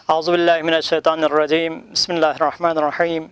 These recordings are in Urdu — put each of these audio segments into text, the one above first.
اعوذ باللہ من الشیطان الرجیم، بسم اللہ الرحمن الرحیم۔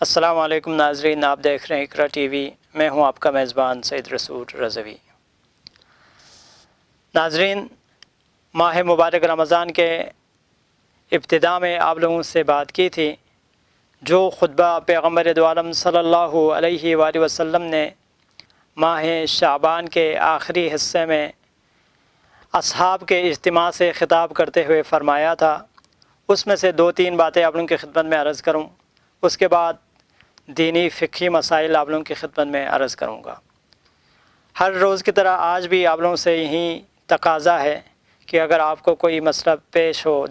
السلام علیکم ناظرین، آپ دیکھ رہے ہیں اقرا ٹی وی، میں ہوں آپ کا میزبان سید رسول رضوی۔ ناظرین، ماہ مبارک رمضان کے ابتدا میں آپ لوگوں سے بات کی تھی، جو خطبہ پیغمبر دو عالم صلی اللہ علیہ وآلہ وسلم نے ماہ شعبان کے آخری حصے میں اصحاب کے اجتماع سے خطاب کرتے ہوئے فرمایا تھا، اس میں سے 2-3 باتیں آپ لوگوں کی خدمت میں عرض کروں، اس کے بعد دینی فقہی مسائل آپ لوگوں کی خدمت میں عرض کروں گا۔ ہر روز کی طرح آج بھی آپ لوگوں سے یہی تقاضا ہے کہ اگر آپ کو کوئی مسئلہ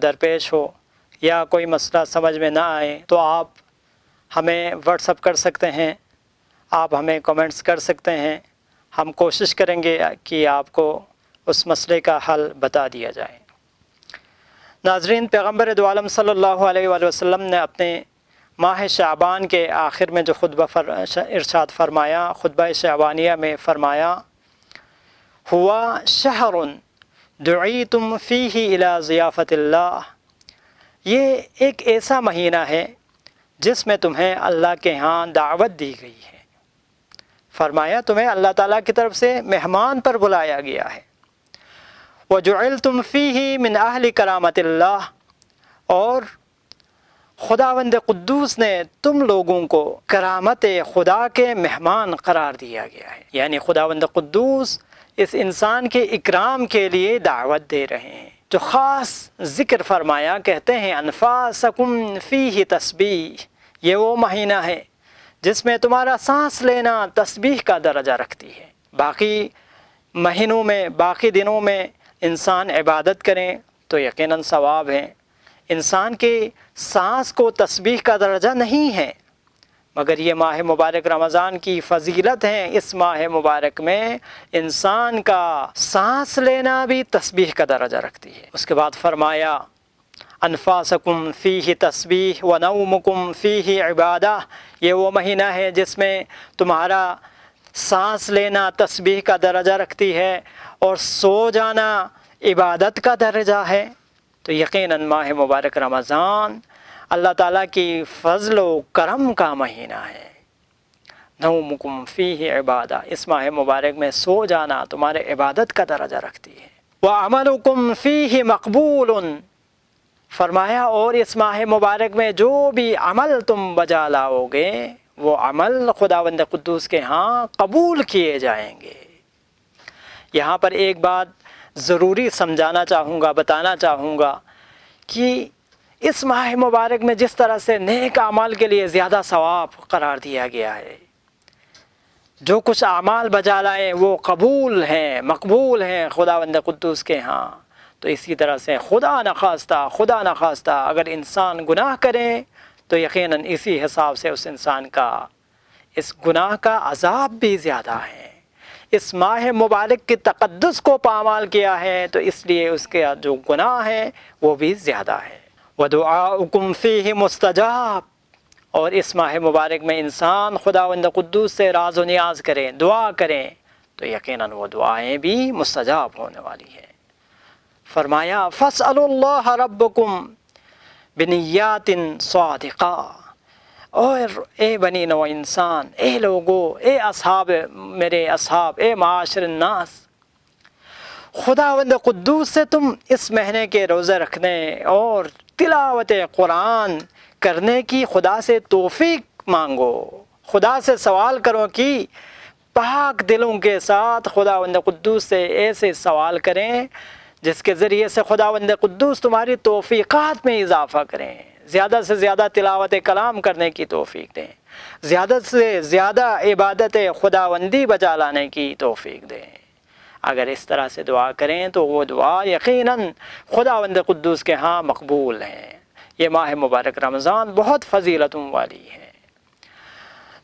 درپیش ہو یا کوئی مسئلہ سمجھ میں نہ آئے تو آپ ہمیں واٹس اپ کر سکتے ہیں، آپ ہمیں کمنٹس کر سکتے ہیں، ہم کوشش کریں گے کہ آپ کو اس مسئلے کا حل بتا دیا جائے۔ ناظرین، پیغمبر دو عالم صلی اللہ علیہ وآلہ وسلم نے اپنے ماہ شعبان کے آخر میں جو خطبہ ارشاد فرمایا، خطبہ شعبانیہ میں فرمایا، ہوا شہر دعیتم فیہ الی ضیافت اللہ، یہ ایک ایسا مہینہ ہے جس میں تمہیں اللہ کے ہاں دعوت دی گئی ہے۔ فرمایا تمہیں اللہ تعالیٰ کی طرف سے مہمان پر بلایا گیا ہے۔ وَجُعِلْتُمْ فِيهِ مِنْ أَهْلِ كَرَامَةِ اللَّهِ، اور خداوند قدوس نے تم لوگوں کو کرامت خدا کے مہمان قرار دیا گیا ہے، یعنی خداوند قدوس اس انسان کے اکرام کے لیے دعوت دے رہے ہیں۔ جو خاص ذکر فرمایا، کہتے ہیں انفاسکم فیہ تسبیح، یہ وہ مہینہ ہے جس میں تمہارا سانس لینا تسبیح کا درجہ رکھتی ہے۔ باقی مہینوں میں، باقی دنوں میں انسان عبادت کریں تو یقیناً ثواب ہے، انسان کے سانس کو تسبیح کا درجہ نہیں ہے، مگر یہ ماہ مبارک رمضان کی فضیلت ہے۔ اس ماہ مبارک میں انسان کا سانس لینا بھی تسبیح کا درجہ رکھتی ہے۔ اس کے بعد فرمایا انفاسکم فیہ تسبیح ونومکم فیہ عبادہ، یہ وہ مہینہ ہے جس میں تمہارا سانس لینا تسبیح کا درجہ رکھتی ہے اور سو جانا عبادت کا درجہ ہے۔ تو یقیناً ماہ مبارک رمضان اللہ تعالیٰ کی فضل و کرم کا مہینہ ہے۔ نومکم فیہ عبادہ، اس ماہ مبارک میں سو جانا تمہارے عبادت کا درجہ رکھتی ہے۔ وعملکم فیہ مقبول، فرمایا اور اس ماہ مبارک میں جو بھی عمل تم بجا لاؤ گے وہ عمل خداوند قدوس کے ہاں قبول کیے جائیں گے۔ یہاں پر ایک بات ضروری سمجھانا چاہوں گا، بتانا چاہوں گا کہ اس ماہ مبارک میں جس طرح سے نیک اعمال کے لیے زیادہ ثواب قرار دیا گیا ہے، جو کچھ اعمال بجا لائیں وہ قبول ہیں، مقبول ہیں خداوند قدوس کے ہاں، تو اسی طرح سے خدا نخواستہ اگر انسان گناہ کرے تو یقیناً اسی حساب سے اس انسان کا اس گناہ کا عذاب بھی زیادہ ہے۔ اس ماہ مبارک کی تقدس کو پامال کیا ہے تو اس لیے اس کے جو گناہ ہے وہ بھی زیادہ ہے۔ وَدُعَاؤُكُمْ فِيهِ مُسْتَجَابٌ، اور اس ماہ مبارک میں انسان خداوند قدوس سے راز و نیاز کریں، دعا کریں تو یقیناً وہ دعائیں بھی مستجاب ہونے والی ہیں۔ فرمایا فَاسْأَلُوا اللَّهَ رَبَّكُمْ بِنِيَّاتٍ صَادِقَةٍ، اور اے بنی نوع انسان، اے لوگو، اے اصحاب، میرے اصحاب، اے معاشر الناس، خداوند قدوس سے تم اس مہینے کے روزے رکھنے اور تلاوت قرآن کرنے کی خدا سے توفیق مانگو، خدا سے سوال کرو کہ پاک دلوں کے ساتھ خداوند قدوس سے ایسے سوال کریں جس کے ذریعے سے خداوند قدوس تمہاری توفیقات میں اضافہ کریں، زیادہ سے زیادہ تلاوت کلام کرنے کی توفیق دیں، زیادہ سے زیادہ عبادت خداوندی بجا لانے کی توفیق دیں۔ اگر اس طرح سے دعا کریں تو وہ دعا یقیناً خداوند قدوس کے ہاں مقبول ہے۔ یہ ماہ مبارک رمضان بہت فضیلتوں والی ہے۔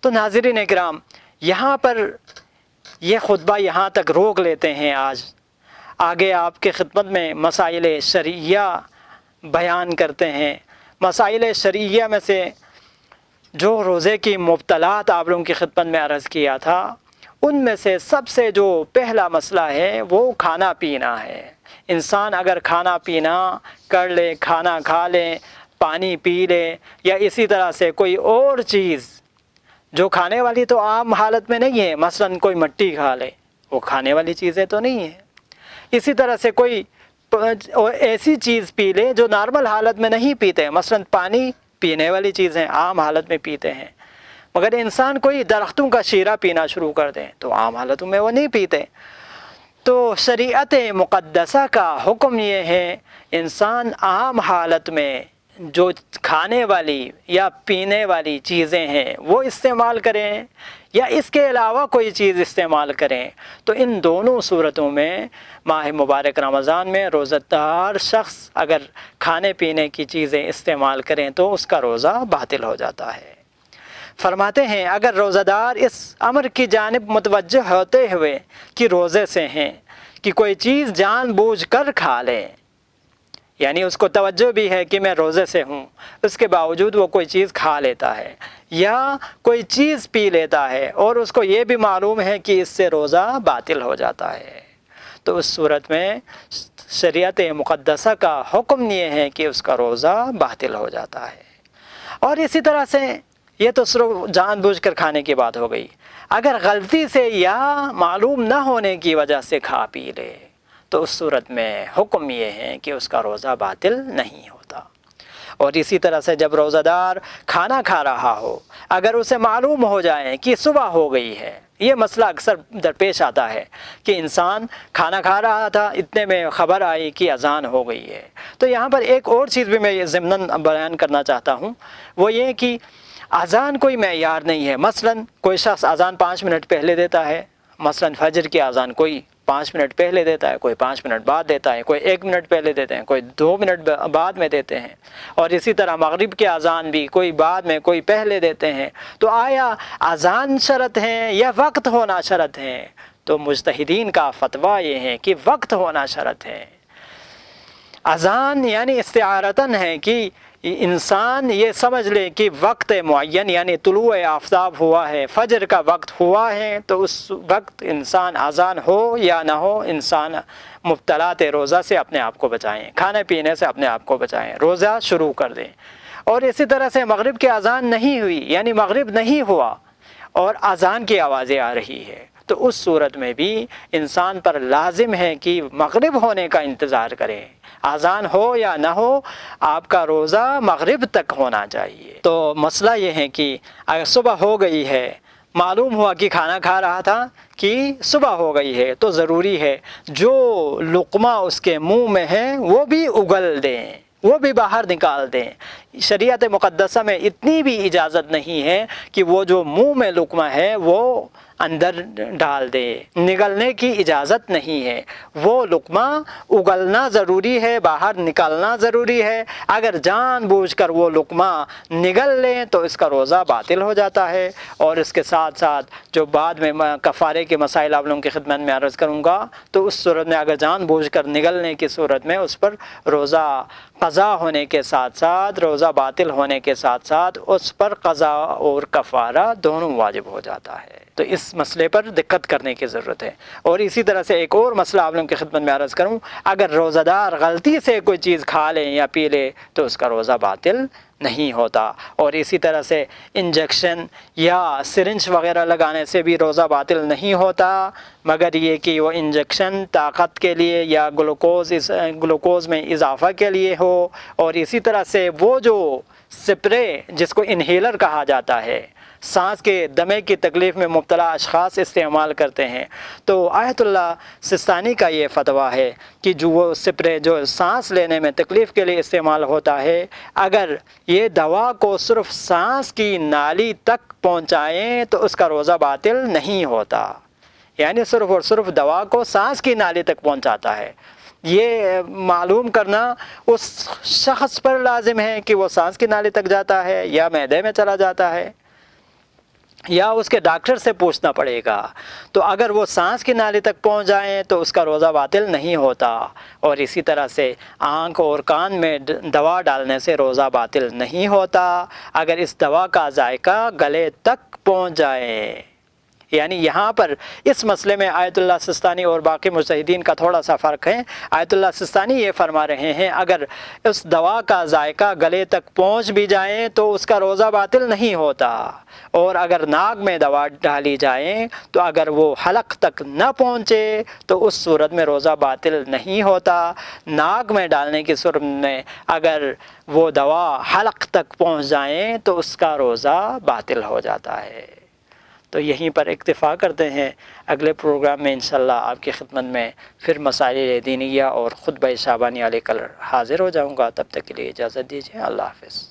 تو ناظرین اکرام، یہاں پر یہ خطبہ یہاں تک روک لیتے ہیں آج، آگے آپ کے خدمت میں مسائل شرعیہ بیان کرتے ہیں۔ مسائل شرعیہ میں سے جو روزے کی مبتلات آپ لوگوں کی خدمت میں عرض کیا تھا، ان میں سے سب سے جو پہلا مسئلہ ہے وہ کھانا پینا ہے۔ انسان اگر کھانا پینا کر لے، کھانا کھا لے، پانی پی لے، یا اسی طرح سے کوئی اور چیز جو کھانے والی تو عام حالت میں نہیں ہے، مثلاً کوئی مٹی کھا لے، وہ کھانے والی چیزیں تو نہیں ہیں۔ اسی طرح سے کوئی ایسی چیز پی لے جو نارمل حالت میں نہیں پیتے، مثلاً پانی پینے والی چیزیں عام حالت میں پیتے ہیں، مگر انسان کوئی درختوں کا شیرہ پینا شروع کر دیں تو عام حالتوں میں وہ نہیں پیتے۔ تو شریعت مقدسہ کا حکم یہ ہے انسان عام حالت میں جو کھانے والی یا پینے والی چیزیں ہیں وہ استعمال کریں، یا اس کے علاوہ کوئی چیز استعمال کریں، تو ان دونوں صورتوں میں ماہ مبارک رمضان میں روزہ دار شخص اگر کھانے پینے کی چیزیں استعمال کریں تو اس کا روزہ باطل ہو جاتا ہے۔ فرماتے ہیں اگر روزہ دار اس امر کی جانب متوجہ ہوتے ہوئے کہ روزے سے ہیں کہ کوئی چیز جان بوجھ کر کھا لے، یعنی اس کو توجہ بھی ہے کہ میں روزے سے ہوں، اس کے باوجود وہ کوئی چیز کھا لیتا ہے یا کوئی چیز پی لیتا ہے اور اس کو یہ بھی معلوم ہے کہ اس سے روزہ باطل ہو جاتا ہے، تو اس صورت میں شریعت مقدسہ کا حکم یہ ہے کہ اس کا روزہ باطل ہو جاتا ہے۔ اور اسی طرح سے یہ تو صرف جان بوجھ کر کھانے کی بات ہو گئی، اگر غلطی سے یا معلوم نہ ہونے کی وجہ سے کھا پی لے تو اس صورت میں حکم یہ ہے کہ اس کا روزہ باطل نہیں ہوتا۔ اور اسی طرح سے جب روزہ دار کھانا کھا رہا ہو، اگر اسے معلوم ہو جائے کہ صبح ہو گئی ہے، یہ مسئلہ اکثر درپیش آتا ہے کہ انسان کھانا کھا رہا تھا، اتنے میں خبر آئی کہ اذان ہو گئی ہے، تو یہاں پر ایک اور چیز بھی میں ضمناً بیان کرنا چاہتا ہوں، وہ یہ کہ اذان کوئی معیار نہیں ہے۔ مثلاً کوئی شخص اذان 5 منٹ پہلے دیتا ہے، مثلاً فجر کی اذان کوئی 5 منٹ پہلے دیتا ہے، کوئی 5 منٹ بعد دیتا ہے، کوئی 1 منٹ پہلے دیتے ہیں، کوئی 2 منٹ بعد میں دیتے ہیں، اور اسی طرح مغرب کی اذان بھی کوئی بعد میں کوئی پہلے دیتے ہیں، تو آیا اذان شرط ہے یا وقت ہونا شرط ہے؟ تو مجتہدین کا فتویٰ یہ ہے کہ وقت ہونا شرط ہے۔ اذان یعنی استعارتاً ہے کہ انسان یہ سمجھ لے کہ وقت معین یعنی طلوع آفتاب ہوا ہے، فجر کا وقت ہوا ہے، تو اس وقت انسان اذان ہو یا نہ ہو انسان مبتلات-ے-روزہ سے اپنے آپ کو بچائیں، کھانے پینے سے اپنے آپ کو بچائیں، روزہ شروع کر دیں۔ اور اسی طرح سے مغرب کی اذان نہیں ہوئی یعنی مغرب نہیں ہوا اور اذان کی آوازیں آ رہی ہے، تو اس صورت میں بھی انسان پر لازم ہے کہ مغرب ہونے کا انتظار کرے، اذان ہو یا نہ ہو آپ کا روزہ مغرب تک ہونا چاہیے۔ تو مسئلہ یہ ہے کہ اگر صبح ہو گئی ہے، معلوم ہوا کہ کھانا کھا رہا تھا کہ صبح ہو گئی ہے، تو ضروری ہے جو لقمہ اس کے منہ میں ہے وہ بھی اگل دیں، وہ بھی باہر نکال دیں۔ شریعت مقدسہ میں اتنی بھی اجازت نہیں ہے کہ وہ جو منہ میں لقمہ ہے وہ اندر ڈال دے، نگلنے کی اجازت نہیں ہے، وہ لقمہ اگلنا ضروری ہے، باہر نکالنا ضروری ہے۔ اگر جان بوجھ کر وہ لقمہ نگل لیں تو اس کا روزہ باطل ہو جاتا ہے۔ اور اس کے ساتھ ساتھ جو بعد میں کفارے کے مسائل آپ لوگوں کی خدمت میں عرض کروں گا، تو اس صورت میں اگر جان بوجھ کر نگلنے کی صورت میں اس پر روزہ قضا ہونے کے ساتھ ساتھ، روزہ باطل ہونے کے ساتھ ساتھ اس پر قضا اور کفارہ دونوں واجب ہو جاتا ہے۔ تو اس مسئلے پر دقت کرنے کی ضرورت ہے۔ اور اسی طرح سے ایک اور مسئلہ آپ لوگوں کی خدمت میں عرض کروں، اگر روزہ دار غلطی سے کوئی چیز کھا لیں یا پی لے تو اس کا روزہ باطل نہیں ہوتا۔ اور اسی طرح سے انجیکشن یا سرنج وغیرہ لگانے سے بھی روزہ باطل نہیں ہوتا، مگر یہ کہ وہ انجیکشن طاقت کے لیے یا گلوکوز میں اضافہ کے لیے ہو۔ اور اسی طرح سے وہ جو سپرے جس کو انہیلر کہا جاتا ہے، سانس کے دمے کی تکلیف میں مبتلا اشخاص استعمال کرتے ہیں، تو آیت اللہ سستانی کا یہ فتویٰ ہے کہ جو وہ سپرے جو سانس لینے میں تکلیف کے لیے استعمال ہوتا ہے، اگر یہ دوا کو صرف سانس کی نالی تک پہنچائیں تو اس کا روزہ باطل نہیں ہوتا، یعنی صرف اور صرف دوا کو سانس کی نالی تک پہنچاتا ہے۔ یہ معلوم کرنا اس شخص پر لازم ہے کہ وہ سانس کی نالی تک جاتا ہے یا معدے میں چلا جاتا ہے، یا اس کے ڈاکٹر سے پوچھنا پڑے گا۔ تو اگر وہ سانس کی نالی تک پہنچ جائیں تو اس کا روزہ باطل نہیں ہوتا۔ اور اسی طرح سے آنکھ اور کان میں دوا ڈالنے سے روزہ باطل نہیں ہوتا اگر اس دوا کا ذائقہ گلے تک پہنچ جائے۔ یعنی یہاں پر اس مسئلے میں آیت اللہ سستانی اور باقی مجتہدین کا تھوڑا سا فرق ہے۔ آیت اللہ سستانی یہ فرما رہے ہیں اگر اس دوا کا ذائقہ گلے تک پہنچ بھی جائے تو اس کا روزہ باطل نہیں ہوتا، اور اگر ناک میں دوا ڈالی جائے تو اگر وہ حلق تک نہ پہنچے تو اس صورت میں روزہ باطل نہیں ہوتا۔ ناک میں ڈالنے کی صورت میں اگر وہ دوا حلق تک پہنچ جائیں تو اس کا روزہ باطل ہو جاتا ہے۔ تو یہیں پر اکتفا کرتے ہیں، اگلے پروگرام میں انشاءاللہ آپ کی خدمت میں پھر مسائل دینیہ اور خطبہ شعبانیہ لے کر حاضر ہو جاؤں گا۔ تب تک کے لیے اجازت دیجیے، اللہ حافظ۔